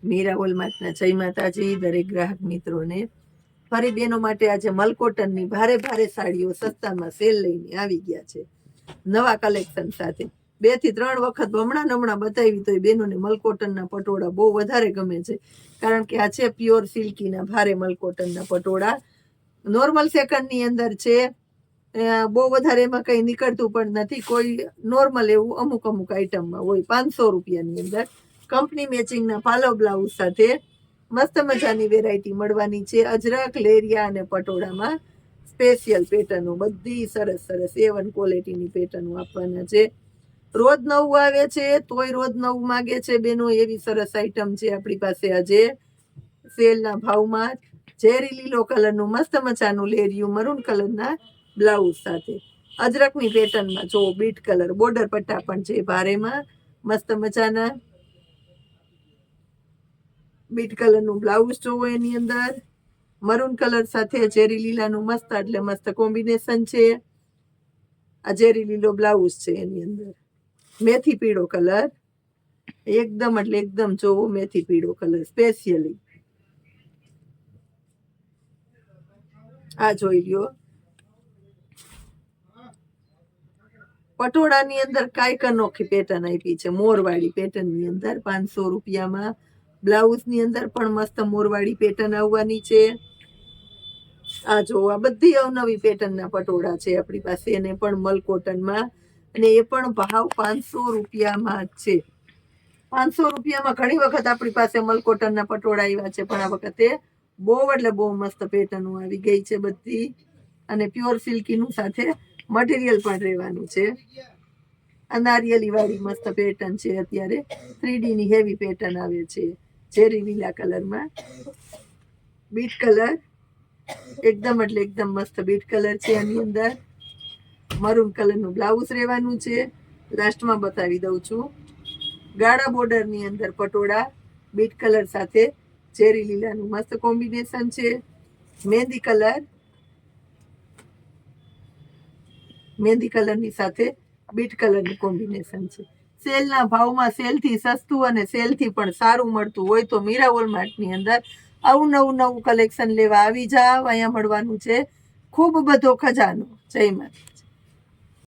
મીરા હોલમાર્ટના જય માતાજી દરેક ગ્રાહક મિત્રોને. ફરી બહેનો માટે આજે મલકોટનની ભારે ભારે સાડીઓ સસ્તામાં સેલ લઈને આવી ગયા છે નવા કલેક્શન સાથે. 2 થી 3 વખત હમણાં બતાવી તો એ બહેનોને મલકોટનના પટોળા બહુ વધારે ગમે છે, કારણ કે આ છે પ્યોર સિલ્કીના ભારે મલકોટનના પટોળા. નોર્મલ સેકન્ડની અંદર છે, બહુ વધારે એમાં કંઈ નીકળતું પણ નથી. કોઈ નોર્મલ એવું અમુક આઈટમમાં હોય. 500 રૂપિયાની અંદર કંપની મેચિંગના પાલવ બ્લાઉઝ સાથે મસ્ત મજાની વેરાયટી મળવાની છે. અજરક, લેરિયા અને પટોળામાં સ્પેશિયલ પેટર્નો, બધી સરસ સરસ A1 ક્વોલિટીની પેટર્નો આપવાના છે. રોજ નવું આવે છે તોય રોજ નવું માગે છે બેનો, એવી સરસ આઈટમ છે આપણી પાસે આજે સેલના ભાવમાં. ઝેરી લીલો કલરનું મસ્ત મજાનું લેરિયું મરૂન કલરના બ્લાઉઝ સાથે અજરકની પેટર્નમાં જો બીટ કલર બોર્ડર પટ્ટા પણ છે ભારેમાં. મસ્ત મજાના બીટ કલરનું બ્લાઉઝ જોવો, એની અંદર મરૂન કલર સાથે ઝેરી લીલાનું મસ્ત એટલે મસ્ત કોમ્બિનેશન છે. આ ઝેરી લીલો બ્લાઉઝ છે, એની અંદર મેથી પીળો કલર, એકદમ એટલે એકદમ જોવો મેથી પીળો કલર સ્પેશિયલી. આ જોઈ લ્યો, પટોળાની અંદર કાંઈક અનોખી પેટર્ન આપી છે, મોરવાળી પેટર્નની અંદર 500 રૂપિયામાં. બ્લાઉઝની અંદર પણ મસ્ત મોરવાળી પેટર્ન આવવાની છે. આ જો આ બધી અવનવી પેટર્નના પટોળા છે આપણી પાસે, એને પણ મલકોટનમાં, અને એ પણ ભાવ 500 રૂપિયામાં જ છે. 500 રૂપિયામાં ઘણી વખત આપણી પાસે મલકોટનના પટોળા આવ્યા છે, પણ આ વખતે બહુ એટલે બહુ મસ્ત પેટર્નો આવી ગઈ છે બધી. અને પ્યોર સિલ્કીનું સાથે મટીરિયલ પણ રહેવાનું છે. આ નારિયેલી વાળી મસ્ત પેટર્ન છે. અત્યારે 3D ની હેવી પેટર્ન આવે છે ઝેરી લીલા કલરમાં. બીટ કલર એકદમ એટલે એકદમ મસ્ત બીટ કલર છે. આની અંદર મરૂન કલરનું બ્લાઉઝ રહેવાનું છે. લાસ્ટમાં બતાવી દઉં છું. ગાળા બોર્ડરની અંદર પટોળા બીટ કલર સાથે ઝેરી લીલાનું મસ્ત કોમ્બિનેશન છે. મહેંદી કલરની સાથે બીટ કલરનું કોમ્બિનેશન છે. સેલના ભાવમાં સેલથી સસ્તું અને સેલથી પણ સારું મળતું હોય તો મીરા હોલમાર્ટની અંદર આવું નવું કલેક્શન લેવા આવી જાવ. અહીંયા મળવાનું છે ખૂબ બધો ખજાનો. જય માતા.